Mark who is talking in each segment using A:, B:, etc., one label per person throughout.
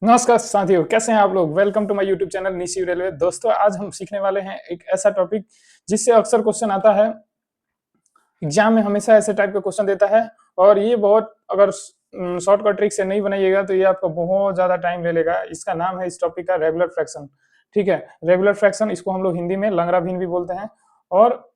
A: नमस्कार साथियों, कैसे हैं आप लोग। Welcome to my YouTube channel Nishi railway. दोस्तों, आज हम सीखने वाले हैं एक ऐसा टॉपिक जिससे अक्सर क्वेश्चन आता है। एग्जाम में हमेशा ऐसे टाइप के क्वेश्चन देता है और ये बहुत अगर शॉर्टकट ट्रिक से नहीं बनाइएगा तो ये आपका बहुत ज्यादा टाइम ले लेगा। इसका नाम है इस टॉपिक का रेगुलर फ्रैक्शन। ठीक है, रेगुलर फ्रैक्शन, इसको हम लोग हिंदी में लंगड़ा भिन्न भी बोलते हैं। और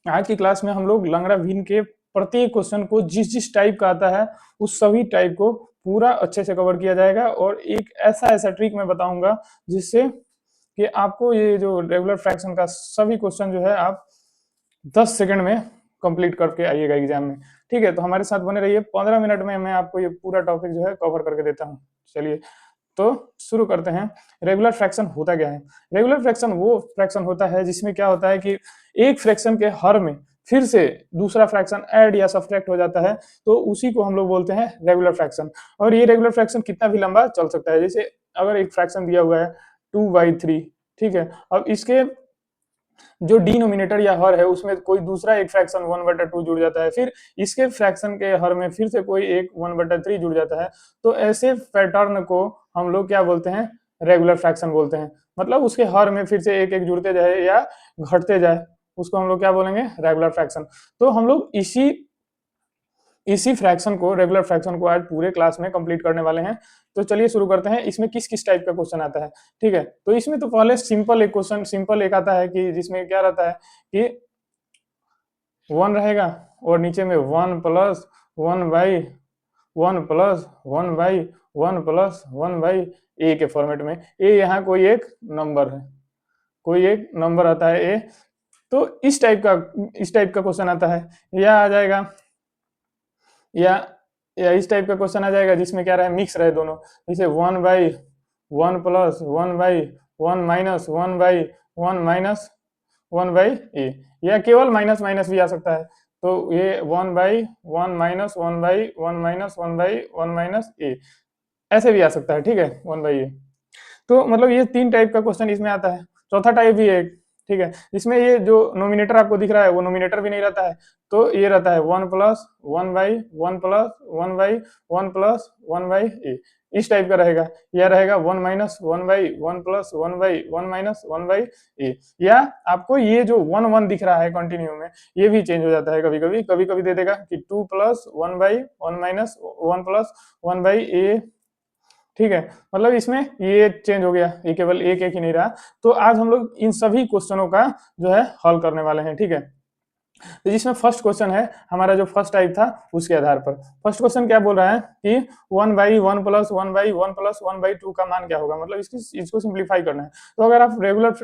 A: आज की क्लास में हम लोग लंगड़ा भिन्न के प्रत्येक क्वेश्चन को जिस जिस टाइप का आता है उस सभी टाइप को पूरा अच्छे से कवर किया जाएगा और एक ऐसा ऐसा ट्रिक मैं बताऊंगा जिससे कि आपको ये जो रेगुलर फ्रैक्शन का सभी क्वेश्चन जो है आप 10 सेकंड में कंप्लीट करके आइएगा एग्जाम में। ठीक है, तो हमारे साथ बने रहिए। 15 मिनट में मैं आपको ये पूरा टॉपिक जो है कवर करके देता हूँ। चलिए तो शुरू करते हैं। रेगुलर फ्रैक्शन होता क्या है? रेगुलर फ्रैक्शन वो फ्रैक्शन होता है जिसमें क्या होता है कि एक फ्रैक्शन के हर में फिर से दूसरा फ्रैक्शन ऐड या सब्ट्रैक्ट हो जाता है, तो उसी को हम लोग बोलते हैं रेगुलर फ्रैक्शन। और ये रेगुलर फ्रैक्शन कितना भी लंबा चल सकता है। जैसे अगर एक फ्रैक्शन दिया हुआ है 2/3, ठीक है, अब इसके जो डिनोमिनेटर या हर है उसमें कोई दूसरा एक फ्रैक्शन 1/2 जुड़ जाता है, फिर इसके फ्रैक्शन के हर में फिर से कोई एक 1/3 जुड़ जाता है, तो ऐसे पैटर्न को हम लोग क्या बोलते हैं? रेगुलर फ्रैक्शन बोलते हैं। मतलब उसके हर में फिर से एक एक जुड़ते जाए या घटते जाए, उसको हम लोग क्या बोलेंगे? Regular fraction. तो हम लोग इसी इसी फ्रैक्शन को, रेगुलर फ्रैक्शन को आज पूरे क्लास में कंप्लीट करने वाले हैं। तो चलिए शुरू करते हैं। इसमें किस किस टाइप का क्वेश्चन आता है? ठीक है, तो इसमें तो पहले सिंपल एक क्वेश्चन, सिंपल एक आता है कि जिसमें क्या रहता है कि 1 रहेगा और नीचे में 1+1/1 ए के फॉर्मेट में। ए यहाँ कोई एक नंबर है, कोई एक नंबर आता है ए। तो इस टाइप का क्वेश्चन आता है, या आ जाएगा या या इस टाइप का क्वेश्चन आ जाएगा जिसमें क्या रहे, मिक्स रहे दोनों। जैसे 1/1+1/1 या केवल माइनस माइनस भी आ सकता है। तो ये 1/1 - 1/1 - 1 - 1 ऐसे भी आ सकता है। ठीक है, 1/a। तो मतलब ये 3 टाइप का क्वेश्चन इसमें आता है। चौथा टाइप भी है एक, ठीक है, इसमें ये जो नोमिनेटर आपको दिख रहा है वो नोमिनेटर भी नहीं रहता है। तो ये रहता है 1+1/1+1/1 इस टाइप का रहेगा। या रहेगा 1-1 + 1/1+1/1 - 1 या आपको ये जो 1 1 दिख रहा है कंटिन्यू में, ये भी चेंज हो जाता है। कभी कभी कभी कभी दे देगा कि 2+1/1 - 1 - 1 ठीक है, मतलब इसमें ये चेंज हो गया, ये केवल एक एक ही नहीं रहा। तो आज हम लोग इन सभी क्वेश्चनों का जो है हल करने वाले हैं। ठीक है, तो जिसमें फर्स्ट क्वेश्चन है हमारा जो फर्स्ट टाइप था उसके आधार पर। फर्स्ट क्वेश्चन क्या बोल रहा है कि 1/1 + 1/1 + 1/2 का मान क्या होगा, मतलब इसको सिंप्लीफाई करना है। तो अगर आप रेगुलर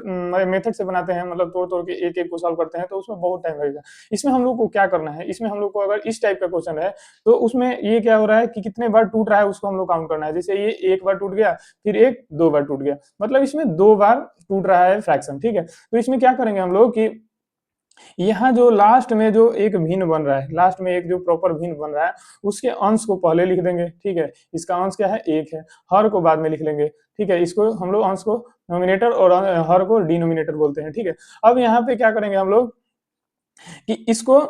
A: मेथड से बनाते हैं, मतलब तोड़ तोड़ के एक एक को सॉल्व करते हैं, तो उसमें बहुत टाइम लगेगा। इसमें हम लोग को क्या करना है, इसमें हम लोग को अगर इस टाइप का क्वेश्चन है तो उसमें ये क्या हो रहा है कि कितने बार टूट रहा है उसको हम लोग काउंट करना है। जैसे ये एक बार टूट गया, फिर एक 2 बार टूट गया, मतलब इसमें 2 बार टूट रहा है फ्रैक्शन। ठीक है, तो इसमें क्या करेंगे हम लोग कि यहाँ जो लास्ट में जो एक भिन्न बन रहा है, लास्ट में एक जो प्रॉपर भिन्न बन रहा है, उसके अंश को पहले लिख देंगे। ठीक है, इसका अंश क्या है, एक है। हर को बाद में लिख लेंगे। ठीक है, इसको हम लोग अंश को नोमिनेटर और हर को डिनोमिनेटर बोलते हैं। ठीक है, अब यहाँ पे क्या करेंगे हम लोग कि इसको,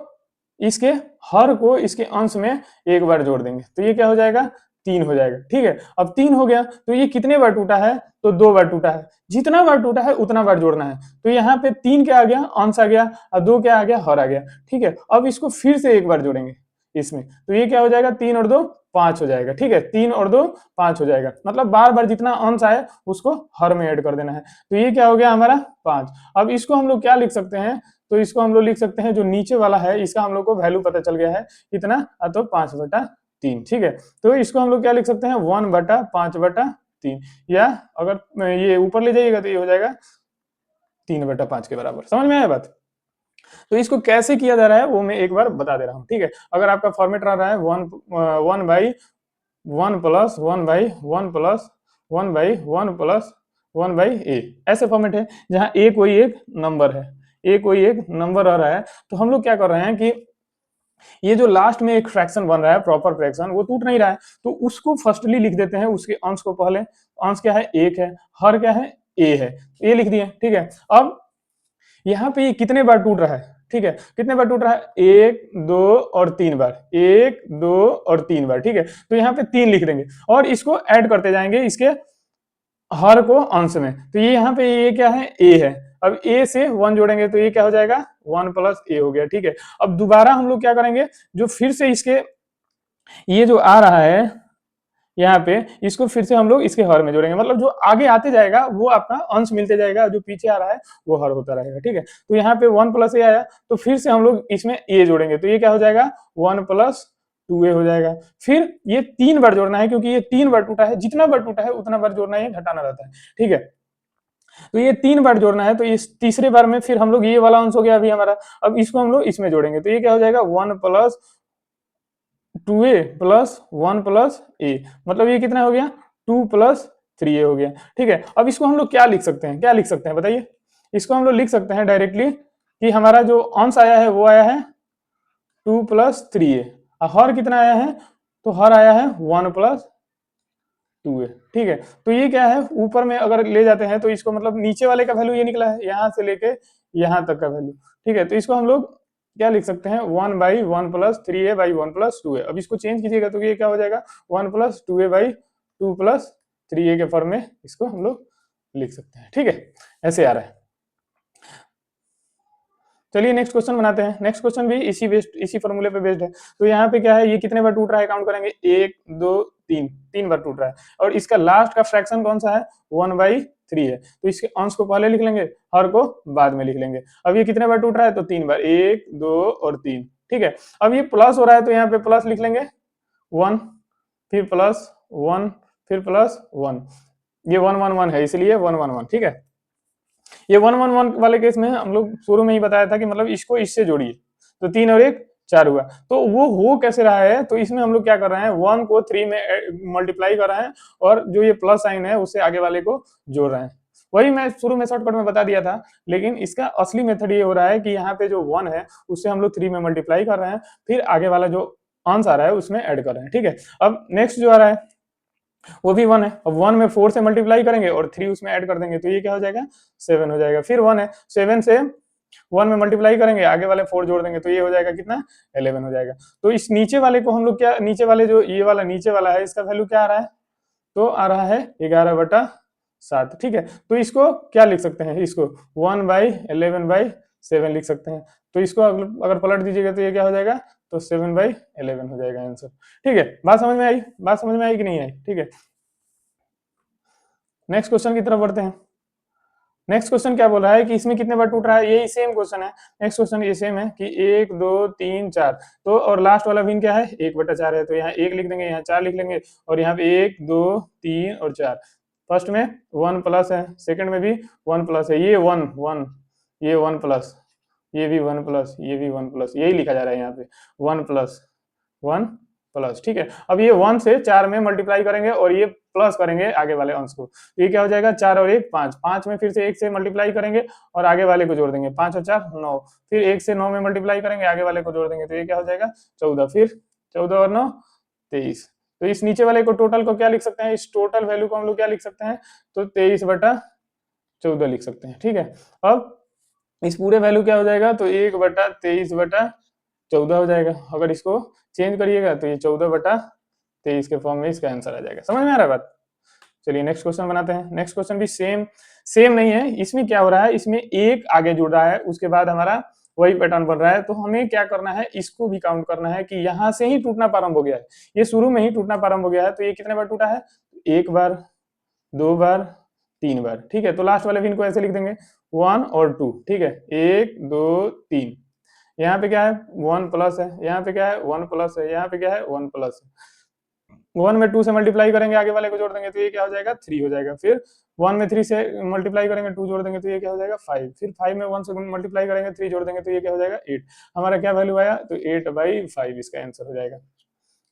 A: इसके हर को इसके अंश में एक बार जोड़ देंगे, तो ये क्या हो जाएगा, 3 हो जाएगा। ठीक है, अब 3 हो गया तो ये कितने बार टूटा है, तो 2 बार टूटा है। जितना बार टूटा है उतना बार जोड़ना है। तो यहाँ पे 3 क्या आ गया, अंश आ गया, और 2 क्या आ गया, हर आ गया। ठीक है, अब इसको फिर से एक बार जोड़ेंगे इसमें, तो ये क्या हो जाएगा, 3 और 2 5 हो जाएगा। ठीक है, 3 और 2 5 हो जाएगा, मतलब बार बार जितना अंश आए उसको हर में ऐड कर देना है। तो ये क्या हो गया हमारा 5। अब इसको हम लोग क्या लिख सकते हैं, तो इसको हम लोग लिख सकते हैं, जो नीचे वाला है इसका हम लोग को वैल्यू पता चल गया है कितना, तो 5/3। ठीक है, तो इसको हम लोग क्या लिख सकते हैं, 1/5/3, या अगर ये ऊपर ले जाइएगा तो ये हो जाएगा 3/5 के बराबर। समझ में आया बात? तो इसको कैसे किया जा रहा है वो मैं एक बार बता दे रहा हूँ। ठीक है, अगर आपका फॉर्मेट रह रहा है 1/1+1/1 + 1/1 + 1/a, ऐसे फॉर्मेट है जहां ए कोई एक नंबर है, ए कोई एक नंबर आ रहा है। तो हम लोग क्या कर रहे हैं कि ये जो लास्ट में एक फ्रैक्शन बन रहा है, प्रॉपर फ्रैक्शन, वो टूट नहीं रहा है, तो उसको फर्स्टली लिख देते हैं, उसके अंश को पहले। अंश क्या है, एक है, हर क्या है, ए है, ए लिख दिए। ठीक है, अब यहाँ पे ये कितने बार टूट रहा है, ठीक है, कितने बार टूट रहा है, 1 2 और 3 बार, 1 2 और 3 बार, ठीक है। तो यहाँ पे 3 लिख देंगे और इसको ऐड करते जाएंगे इसके हर को अंश में। तो ये यहाँ पे ये क्या है, ए है। अब ए से 1 जोड़ेंगे तो ये क्या हो जाएगा, 1 प्लस ए हो गया, ठीक है। अब दोबारा हम लोग क्या करेंगे, जो फिर से इसके ये जो आ रहा है यहाँ पे, इसको फिर से हम लोग इसके हर में जोड़ेंगे, मतलब जो आगे आते जाएगा वो आपका अंश मिलते जाएगा, जो पीछे आ रहा है वो हर होता रहेगा, ठीक है। तो यहाँ पे 1 प्लस ए आया, तो फिर से हम लोग इसमें ए जोड़ेंगे, तो ये क्या हो जाएगा, 1 प्लस 2a हो जाएगा। फिर ये 3 बार जोड़ना है, क्योंकि ये 3 बार टूटा है, जितना बार टूटा है उतना बार जोड़ना है, घटाना रहता है, ठीक है। तो ये 3 बार जोड़ना है, तो इस तीसरे बार में फिर हम लोग ये वाला अंश हो गया अभी हमारा, अब इसको हम लोग इसमें जोड़ेंगे, तो ये क्या हो जाएगा, 1 प्लस 2a प्लस 1 प्लस ए, मतलब ये कितना हो गया, 2 प्लस 3a हो गया, ठीक है। अब इसको हम लोग क्या लिख सकते हैं, क्या लिख सकते हैं बताइए। इसको हम लोग लिख सकते हैं डायरेक्टली कि हमारा जो अंश आया है वो आया है 2 प्लस 3a, हर कितना आया है, तो हर आया है 1 प्लस 2a, ठीक है। तो ये क्या है, ऊपर में अगर ले जाते हैं तो इसको मतलब नीचे वाले का वैल्यू ये निकला है, यहाँ से लेके यहाँ तक का वैल्यू, ठीक है। तो इसको हम लोग क्या लिख सकते हैं, 1 by 1 plus 3a by 1 plus 2a। अब इसको चेंज कीजिएगा तो ये क्या हो जाएगा, 1 plus 2a by 2 plus 3a के फॉर्म में इसको हम लोग लिख सकते हैं, ठीक है। ऐसे आ रहा है। चलिए नेक्स्ट क्वेश्चन बनाते हैं। नेक्स्ट क्वेश्चन भी इसी फॉर्मूले पे बेस्ड है। तो यहाँ पे क्या है, ये कितने बार टूट रहा है काउंट करेंगे, 1 2 3, 3 बार टूट रहा है, और इसका लास्ट का फ्रैक्शन कौन सा है, 1/3 है। तो इसके अंश को पहले लिख लेंगे, हर को बाद में लिख लेंगे। अब ये कितने बार टूट रहा है, तो 3 बार, 1 2 और 3, ठीक है। अब ये प्लस हो रहा है तो यहाँ पे प्लस लिख लेंगे 1, फिर प्लस 1, फिर प्लस 1, ये 1 1 1 है इसलिए 1 1 1, ठीक है। ये 1 1 1 वाले केस में हम लोग शुरू में ही बताया था कि मतलब इसको इससे जोड़िए, तो 3 और 1 4 हुआ। तो वो हो कैसे रहा है, तो इसमें हम लोग क्या कर रहे हैं, 1 को 3 में मल्टीप्लाई कर रहे हैं, और जो ये प्लस साइन है उससे आगे वाले को जोड़ रहे हैं। वही मैं शुरू में शॉर्टकट में बता दिया था, लेकिन इसका असली मेथड ये हो रहा है कि यहाँ पे जो 1 है उससे हम लोग 3 में मल्टीप्लाई कर रहे हैं, फिर आगे वाला जो आंसर आ रहा है उसमें ऐड कर रहे हैं, ठीक है। अब नेक्स्ट जो आ रहा है वो भी 1 है। अब 1 में 4 से मल्टीप्लाई करेंगे और 3 उसमें ऐड कर देंगे, तो ये क्या हो जाएगा, 7 हो जाएगा। फिर 1 है, 7 से 1 में मल्टीप्लाई करेंगे, आगे वाले 4 जोड़ देंगे, तो ये हो जाएगा कितना, 11 हो जाएगा। तो इस नीचे वाले को हम लोग क्या, नीचे वाले जो ये वाला नीचे वाला है इसका वैल्यू क्या आ रहा है, तो आ रहा है 11/7, ठीक है। तो इसको क्या लिख सकते हैं, इसको 1/11/7 लिख सकते हैं। तो इसको अगर पलट दीजिएगा तो ये क्या हो जाएगा, तो 7/11 हो जाएगा आंसर, ठीक है। बात समझ में आई, बात समझ में आई कि नहीं आई, ठीक है। नेक्स्ट क्वेश्चन की तरफ बढ़ते हैं। नेक्स्ट क्वेश्चन क्या बोल रहा है कि इसमें कितने बार टूट रहा है, यही सेम क्वेश्चन है। नेक्स्ट क्वेश्चन ये सेम है कि 1 2 3 4, तो और लास्ट वाला भिन्न क्या है, 1/4 है, तो यहाँ 1 लिख देंगे, यहाँ 4 लिख लेंगे, और यहाँ पे 1 2 3 और 4। फर्स्ट में 1 प्लस है, सेकंड में भी 1 प्लस है, ये 1 1, ये 1 प्लस, ये भी 1 प्लस, ये भी 1 प्लस, यही लिखा जा रहा है यहाँ पे 1 प्लस 1 प्लस, ठीक है। अब ये 1 से 4 में मल्टीप्लाई करेंगे और ये प्लस करेंगे आगे वाले अंश को, तो ये क्या हो जाएगा, 4 और 1 5, 5 में फिर से 1 से मल्टीप्लाई करेंगे और आगे वाले को जोड़ देंगे, 5 और 4 9, फिर 1 से 9 में मल्टीप्लाई करेंगे, आगे वाले को जोड़ देंगे, तो ये क्या हो जाएगा 14, फिर 14 और 9 23। तो इस नीचे वाले को टोटल को क्या लिख सकते हैं, इस टोटल वैल्यू को हम लोग क्या लिख सकते हैं, तो 23/14 लिख सकते हैं, ठीक है। अब इस पूरे वैल्यू क्या हो जाएगा, तो 1/23/14 हो जाएगा। अगर इसको चेंज करिएगा तो ये 14/23 के फॉर्म में इसका आंसर आ जाएगा। समझ में आ रहा है बात। चलिए नेक्स्ट क्वेश्चन बनाते हैं। नेक्स्ट क्वेश्चन भी सेम नहीं है, इसमें क्या हो रहा है, इसमें एक आगे जुड़ रहा है, उसके बाद हमारा वही पैटर्न बन रहा है। तो हमें क्या करना है, इसको भी काउंट करना है कि यहाँ से ही टूटना प्रारंभ हो गया है, ये शुरू में ही टूटना प्रारंभ हो गया है। तो ये कितने बार टूटा है, 1 बार 2 बार 3 बार, ठीक है। तो लास्ट वाले पिन को ऐसे लिख देंगे 1 और 2, ठीक है, 1 2 3। यहाँ पे क्या है, 1 प्लस है, यहाँ पे क्या है 1 प्लस है, यहाँ पे क्या है 1 प्लस है। 1 में 2 से मल्टीप्लाई करेंगे, आगे वाले को जोड़ देंगे, तो ये क्या हो जाएगा 3 हो जाएगा। फिर 1 में 3 से मल्टीप्लाई करेंगे, 2 जोड़ देंगे, तो ये क्या हो जाएगा 5। फिर 5 में 1 से मल्टीप्लाई करेंगे, 3 जोड़ देंगे, तो ये क्या हो जाएगा 8। हमारा क्या वैल्यू आया, तो 8/5 इसका आंसर हो जाएगा।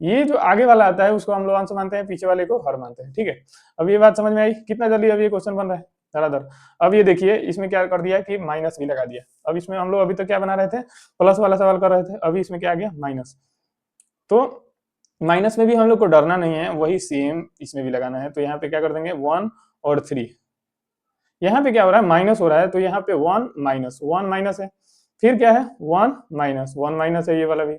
A: ये जो आगे वाला आता है उसको हम लोग आंसर मानते हैं, पीछे वाले को हर मानते हैं, ठीक है। अब ये बात समझ में आई, कितना जल्दी अब ये क्वेश्चन बन रहा है धड़ाधड़। अब ये देखिए इसमें क्या कर दिया कि माइनस भी लगा दिया। अब इसमें हम लोग अभी तक क्या बना रहे थे, प्लस वाला सवाल कर रहे थे, अभी इसमें क्या आ गया, माइनस। तो माइनस में भी हम लोग को डरना नहीं है, वही सेम इसमें भी लगाना है। तो यहाँ पे क्या कर देंगे 1 और 3। यहाँ पे क्या हो रहा है, माइनस हो रहा है, तो यहाँ पे 1 माइनस है, फिर क्या है 1 माइनस, 1 माइनस है ये वाला भी,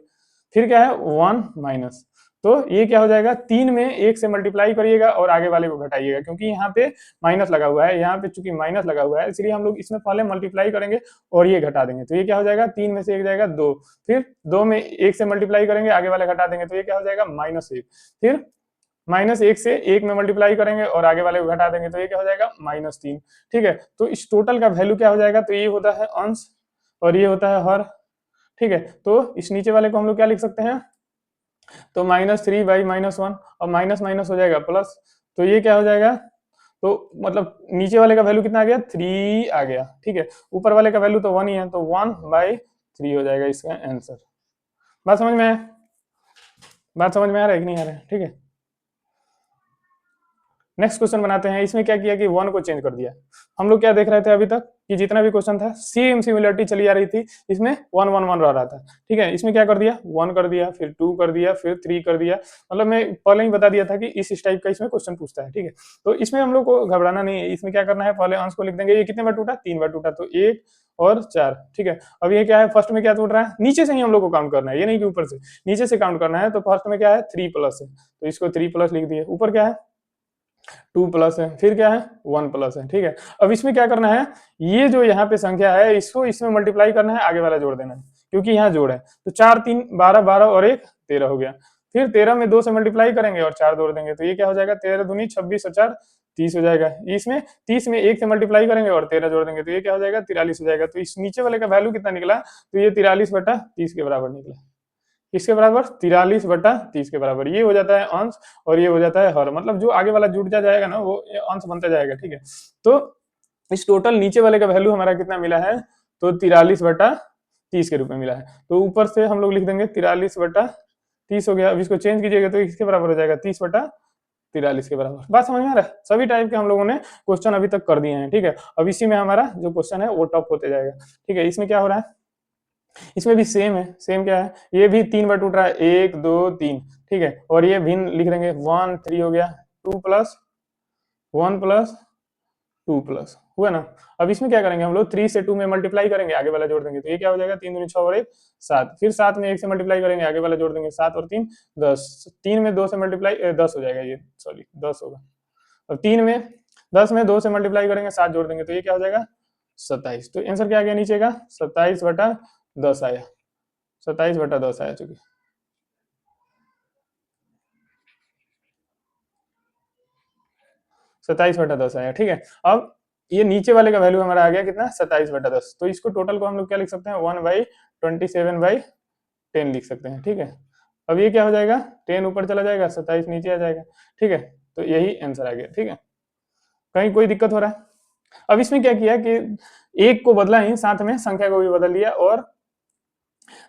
A: फिर क्या है 1 माइनस। तो ये क्या हो जाएगा, 3 में 1 से मल्टीप्लाई करिएगा और आगे वाले को घटाइएगा, क्योंकि यहाँ पे माइनस लगा हुआ है, यहाँ पे चूंकि माइनस लगा हुआ है इसलिए हम लोग इसमें पहले मल्टीप्लाई करेंगे और ये घटा देंगे। तो ये क्या हो जाएगा, 3 में से 1 जाएगा 2, फिर 2 में 1 से मल्टीप्लाई करेंगे, आगे वाले घटा देंगे, तो ये क्या हो जाएगा -1, फिर -1 से 1 में मल्टीप्लाई करेंगे और आगे वाले को घटा देंगे, तो ये क्या हो जाएगा -3। ठीक है, तो इस टोटल का वैल्यू क्या हो जाएगा, तो ये होता है अंश और ये होता है हर। ठीक है, तो इस नीचे वाले को हम लोग क्या लिख सकते हैं, तो -3/-1 और माइनस माइनस हो जाएगा प्लस, तो ये क्या हो जाएगा, तो मतलब नीचे वाले का वैल्यू कितना आ गया, 3 आ गया। ठीक है, ऊपर वाले का वैल्यू तो 1 ही है, तो 1/3 हो जाएगा इसका आंसर। बात समझ में आया, बात समझ में आ रहा है कि नहीं आ रहा है? ठीक है, नेक्स्ट क्वेश्चन बनाते हैं। इसमें क्या किया कि 1 को चेंज कर दिया। हम लोग क्या देख रहे थे अभी तक कि जितना भी क्वेश्चन था सेम सिमिलरिटी चली आ रही थी, इसमें 1 1 1 रह रहा था। ठीक है, इसमें क्या कर दिया, 1 कर दिया, फिर 2 कर दिया, फिर 3 कर दिया। मतलब मैं पहले ही बता दिया था कि इस टाइप का इसमें क्वेश्चन पूछता है। ठीक है, तो इसमें हम लोग को घबराना नहीं है। इसमें क्या करना है, पहले अंश को लिख देंगे। ये कितने बार टूटा, 3 बार टूटा, तो 1 और 4। ठीक है, अब ये क्या है, फर्स्ट में क्या टूट रहा है, नीचे से ही हम लोग को काउंट करना है, ये नहीं कि ऊपर से, नीचे से काउंट करना है। तो फर्स्ट में क्या है, 3 प्लस है, तो इसको 3 प्लस लिख दिए। ऊपर क्या है, 2 प्लस है, फिर क्या है 1 प्लस है। ठीक है, अब इसमें क्या करना है, ये जो यहाँ पे संख्या है इसको इसमें मल्टीप्लाई करना है, आगे वाला जोड़ देना है, क्योंकि यहाँ जोड़ है। तो 4 3 12, 12 और 1 13 हो गया। फिर 13 में 2 से मल्टीप्लाई करेंगे और 4 जोड़ देंगे, तो ये क्या हो जाएगा, 13 दूनी 26 और 4 30 हो जाएगा। इसमें 30 में 1 से मल्टीप्लाई करेंगे और 13 जोड़ देंगे, तो ये क्या हो जाएगा, 43 हो जाएगा। तो इस नीचे वाले का वैल्यू कितना निकला, तो ये 43/30 के बराबर निकला। किसके बराबर, 43/30 के बराबर। ये हो जाता है अंश और ये हो जाता है हर, मतलब जो आगे वाला जुड़ जाएगा ना वो अंश बनता जाएगा। ठीक है, तो इस टोटल नीचे वाले का वैल्यू हमारा कितना मिला है, तो 43/30 के रूप में मिला है। तो ऊपर से हम लोग लिख देंगे 43/30 हो गया। अब इसको चेंज कीजिएगा तो इसके बराबर हो जाएगा 30/43 के बराबर। बात समझ में आ रहा है, सभी टाइप के हम लोगों ने क्वेश्चन अभी तक कर दिए हैं। ठीक है, अब इसी में हमारा जो क्वेश्चन है वो टॉप होते जाएगा। ठीक है, इसमें क्या हो रहा है, इसमें भी सेम है। सेम क्या है, ये भी 3 बार टूट रहा है, 1 2 3। ठीक है, और ये भिन्न लिख देंगे, 1 3 हो गया, 2 प्लस 1 प्लस 2 प्लस हुआ ना। अब इसमें क्या करेंगे हम लोग, 3 से 2 में मल्टीप्लाई करेंगे, आगे वाला जोड़ देंगे, तो ये क्या हो जाएगा, 3 दूनी 6 और 1 7। फिर 7 में 1 से मल्टीप्लाई करेंगे, आगे वाला जोड़ देंगे, 7 और 3 10। 3 में 2 से मल्टीप्लाई 10 हो जाएगा, ये सॉरी 10 होगा। अब 3 में 10 में 2 से मल्टीप्लाई करेंगे, 7 जोड़ देंगे, तो ये क्या हो जाएगा 27। तो आंसर क्या आ गया नीचे का, 27/10 आया, 27/10 आया चुकी। 27/10 आया। ठीक है, अब ये नीचे वाले का वैल्यू हमारा आ गया कितना, 27/10। तो इसको टोटल को हम लोग क्या लिख सकते हैं, 1/27/10 लिख सकते हैं। ठीक है, अब ये क्या हो जाएगा, 10 ऊपर चला जाएगा, 27 नीचे आ जाएगा। ठीक है, तो यही आंसर आ गया। ठीक है, कहीं कोई दिक्कत हो रहा है। अब इसमें क्या किया कि एक को बदला ही, साथ में संख्या को भी बदल दिया और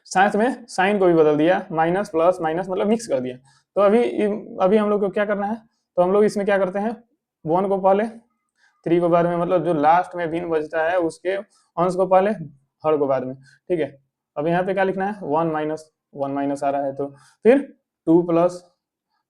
A: साथ में साइन को भी बदल दिया, माइनस प्लस माइनस मतलब मिक्स कर दिया। तो अभी अभी हम लोग को क्या करना है, तो हम लोग इसमें क्या करते हैं, 1 को पहले, 3 को बाद में, मतलब जो लास्ट में भिन्न बचता है उसके अंश को पहले, हर को बाद में। ठीक है, अब यहाँ पे क्या लिखना है, 1 माइनस आ रहा है, तो फिर 2 प्लस,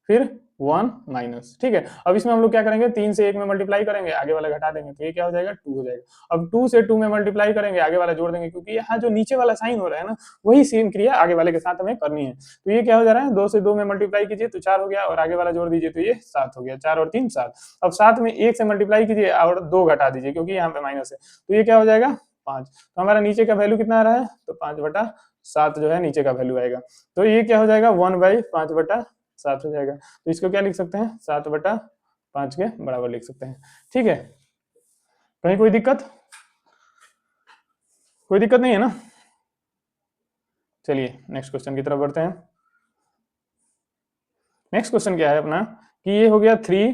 A: फिर 1 माइनस। ठीक है, अब इसमें हम लोग क्या करेंगे, 3 से 1 में मल्टीप्लाई करेंगे, आगे वाला घटा देंगे, तो ये क्या हो जाएगा 2 हो जाएगा। अब 2 से 2 में मल्टीप्लाई करेंगे, आगे वाला जोड़ देंगे, क्योंकि यहाँ जो नीचे वाला साइन हो रहा है ना, वही सेम क्रिया आगे वाले के साथ हमें करनी है। तो ये क्या हो जा रहा है, 2 से 2 में मल्टीप्लाई कीजिए तो 4 हो गया, और आगे वाला जोड़ दीजिए तो ये 7 हो गया। 4 और 3 7। अब 7 में 1 से मल्टीप्लाई कीजिए और 2 घटा दीजिए, क्योंकि यहाँ पे माइनस है, तो ये क्या हो जाएगा 5। तो हमारा नीचे का वैल्यू कितना आ रहा है, तो 5/7 जो है नीचे का वैल्यू आएगा। तो ये क्या हो जाएगा, 1/5/7 हो जाएगा। तो इसको क्या लिख सकते हैं, 7/5 के बराबर लिख सकते हैं। ठीक है, कहीं कोई दिक्कत, कोई दिक्कत नहीं है ना। चलिए नेक्स्ट क्वेश्चन की तरफ बढ़ते हैं। नेक्स्ट क्वेश्चन क्या है अपना, कि ये हो गया 3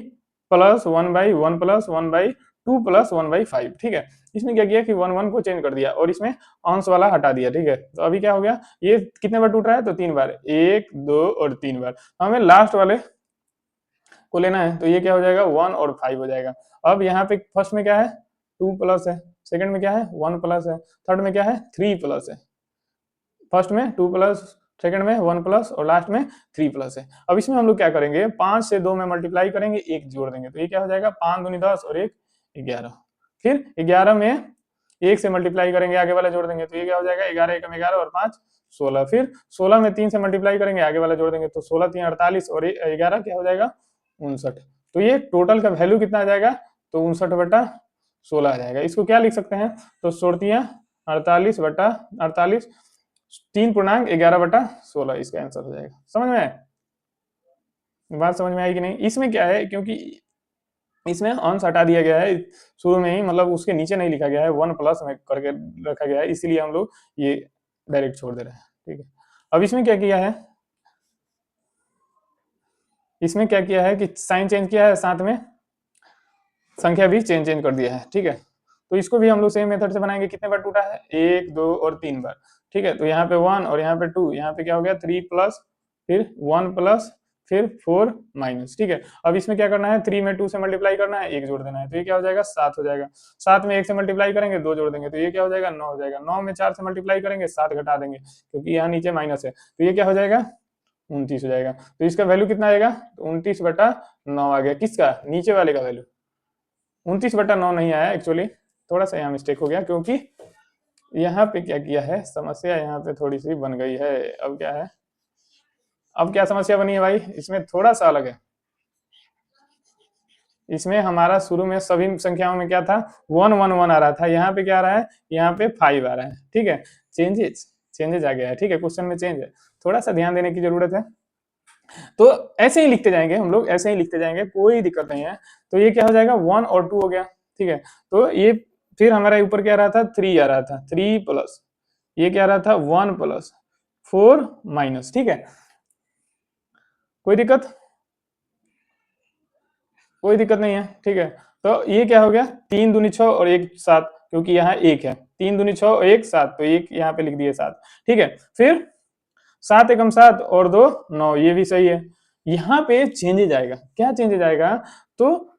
A: प्लस 1/1 प्लस 1/2 प्लस 1/5। ठीक है, इसमें क्या किया कि 1 1 को चेंज कर दिया और इसमें अंश वाला हटा दिया। ठीक है, तो अभी क्या हो गया, ये कितने बार टूट रहा है, तो 3 बार, 1 2 और 3 बार। हमें लास्ट वाले को लेना है, तो ये क्या हो जाएगा 1 और 5 हो जाएगा। अब यहाँ पे फर्स्ट में क्या है, 2 प्लस है, सेकंड में क्या है 1 प्लस है, थर्ड में क्या है 3 प्लस है। फर्स्ट में 2 प्लस, सेकंड में 1 प्लस और लास्ट में 3 प्लस है। अब इसमें हम लोग क्या करेंगे, 5 से 2 में मल्टीप्लाई करेंगे, 1 जोड़ देंगे, तो ये क्या हो जाएगा 5 दूनी 10 और 1 11। फिर 11 में 1 से मल्टीप्लाई करेंगे, आगे वाला जोड़ देंगे तो ये क्या हो जाएगा, 11 एकम 11 और 5 16। फिर 16 में 3 से मल्टीप्लाई करेंगे, आगे वाला जोड़ देंगे तो 16 3 48 और 11 क्या हो जाएगा 59। तो ये टोटल का वैल्यू कितना आ जाएगा, तो 59/16 आ जाएगा। इसको क्या लिख सकते हैं, तो 48/48 3.11/16 इसका आंसर हो जाएगा। समझ में आया? बात समझ में आई कि नहीं? इसमें क्या है, क्योंकि इसमें अंश हटा दिया गया है शुरू में ही, मतलब उसके नीचे नहीं लिखा गया है, 1+ में करके रखा गया है, इसीलिए हम लोग ये डायरेक्ट छोड़ दे रहे हैं। ठीक है, अब इसमें क्या किया है, इसमें क्या किया है कि साइन चेंज किया है, साथ में संख्या भी चेंज कर दिया है। ठीक है, तो इसको भी हम लोग सेम मेथड से बनाएंगे। कितने बार टूटा है, 1 2 और 3 बार। ठीक है, तो यहाँ पे 1 और यहाँ पे 2, यहाँ पे क्या हो गया 3 प्लस, फिर 1 प्लस, फिर 4 माइनस। ठीक है, अब इसमें क्या करना है, 3 में 2 से मल्टीप्लाई करना है, 1 जोड़ देना है, तो ये क्या हो जाएगा 7 हो जाएगा। 7 में 1 से मल्टीप्लाई करेंगे, 2 जोड़ देंगे तो ये क्या हो जाएगा 9 हो जाएगा। 9 में 4 से मल्टीप्लाई करेंगे, 7 घटा देंगे क्योंकि यहाँ नीचे माइनस है, तो ये क्या हो जाएगा 29 हो जाएगा। तो इसका वैल्यू कितना आएगा, तो 29/9 आ गया। किसका, नीचे वाले का वैल्यू। 29/9 नहीं आया एक्चुअली, थोड़ा सा यहाँ मिस्टेक हो गया, क्योंकि यहाँ पे क्या किया है, समस्या यहाँ पे थोड़ी सी बन गई है। अब क्या है, अब क्या समस्या बनी है भाई, इसमें थोड़ा सा अलग है। इसमें हमारा शुरू में सभी संख्याओं में क्या था, 1 1 1 आ रहा था, यहाँ पे क्या आ रहा है, यहाँ पे 5 आ रहा है। ठीक है, चेंजेज आ गया है। ठीक है, क्वेश्चन में चेंज है, थोड़ा सा ध्यान देने की जरूरत है। तो ऐसे ही लिखते जाएंगे हम लोग, ऐसे ही लिखते जाएंगे, कोई दिक्कत नहीं है। तो ये क्या हो जाएगा 1 और 2 हो गया। ठीक है, तो ये फिर हमारा ऊपर क्या आ रहा था, 3 आ रहा था, 3 प्लस, ये क्या आ रहा था 1 प्लस 4 माइनस। ठीक है, कोई दिक्कत, कोई दिक्कत नहीं है। ठीक है, तो ये क्या हो गया, 3 दूनी 6 और 1 7, क्योंकि यहाँ 1 है, 3 दूनी 6 और 1 7, तो 1 यहाँ पे लिख दिए 7। ठीक है, फिर 7 एकम 7 और 2 9, ये भी सही है। यहाँ पे चेंजेज आएगा, क्या चेंजेज आएगा, तो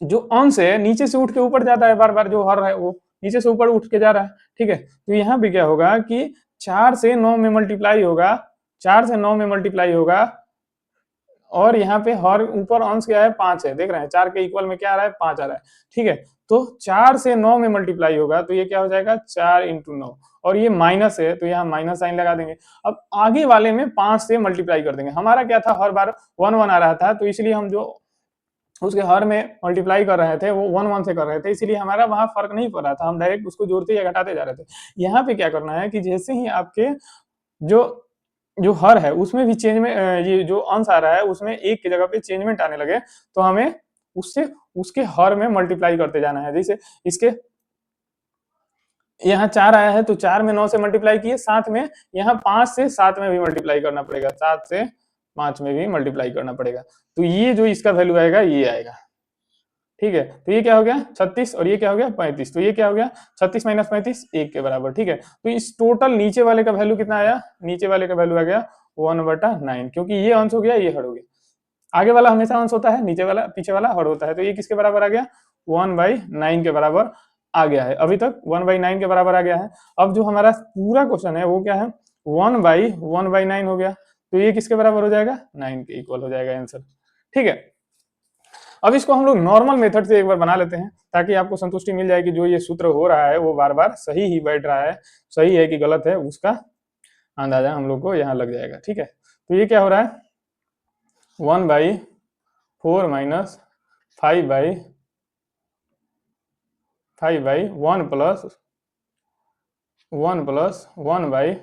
A: जो अंश है नीचे से उठ के ऊपर जाता है, बार बार जो हर है वो नीचे से ऊपर उठ के जा रहा है। ठीक है, तो यहाँ पे क्या होगा कि 4 से 9 में मल्टीप्लाई होगा, 4 से 9 में मल्टीप्लाई होगा, और यहाँ पे हर ऊपर अंश क्या है 5 है, देख रहे हैं 4 के इक्वल में क्या आ रहा है 5 आ रहा है। ठीक है, तो 4 से 9 में मल्टीप्लाई होगा, तो ये क्या हो जाएगा 4 × 9, और ये माइनस है तो यहाँ माइनस साइन लगा देंगे। अब आगे वाले में 5 से मल्टीप्लाई कर देंगे। हमारा क्या था, हर बार 1 1 आ रहा था, तो इसलिए हम जो उसके हर में मल्टीप्लाई कर रहे थे वो 1 1 से कर रहे थे, इसलिए हमारा वहां फर्क नहीं पड़ रहा था, हम डायरेक्ट उसको जोड़ते या घटाते जा रहे थे। यहाँ पे क्या करना है कि जैसे ही आपके जो जो हर है उसमें भी चेंज में ये जो अंश आ रहा है उसमें एक की जगह पे चेंजमेंट आने लगे, तो हमें उससे उसके हर में मल्टीप्लाई करते जाना है। जैसे इसके यहाँ 4 आया है, तो 4 में 9 से मल्टीप्लाई किए, साथ में यहाँ 5 से 7 में भी मल्टीप्लाई करना पड़ेगा, 7 से 5 में भी मल्टीप्लाई करना पड़ेगा, तो ये जो इसका वैल्यू आएगा ये आएगा। ठीक है, तो ये क्या हो गया 36 और ये क्या हो गया 35, तो ये क्या हो गया 36 - 35 1 के बराबर। ठीक है, तो इस टोटल नीचे वाले का वैल्यू कितना आया, नीचे वाले का वैल्यू आ गया 1/9, क्योंकि ये अंश हो गया ये हर हो गया। आगे वाला हमेशा अंश होता है, नीचे वाला पीछे वाला हर होता है, तो ये किसके बराबर आ गया 1/9 के बराबर आ गया है। अभी तक 1/9 के बराबर आ गया है। अब जो हमारा पूरा क्वेश्चन है वो क्या है 1/1/9 हो गया, तो ये किसके बराबर हो जाएगा 9 के इक्वल हो जाएगा आंसर। ठीक है, अब इसको हम लोग नॉर्मल मेथड से एक बार बना लेते हैं, ताकि आपको संतुष्टि मिल जाए कि जो ये सूत्र हो रहा है वो बार बार सही ही बैठ रहा है, सही है कि गलत है, उसका अंदाजा हम लोग को यहाँ लग जाएगा। ठीक है, तो ये क्या हो रहा है 1/4 माइनस 5/1 प्लस 1 प्लस 1/,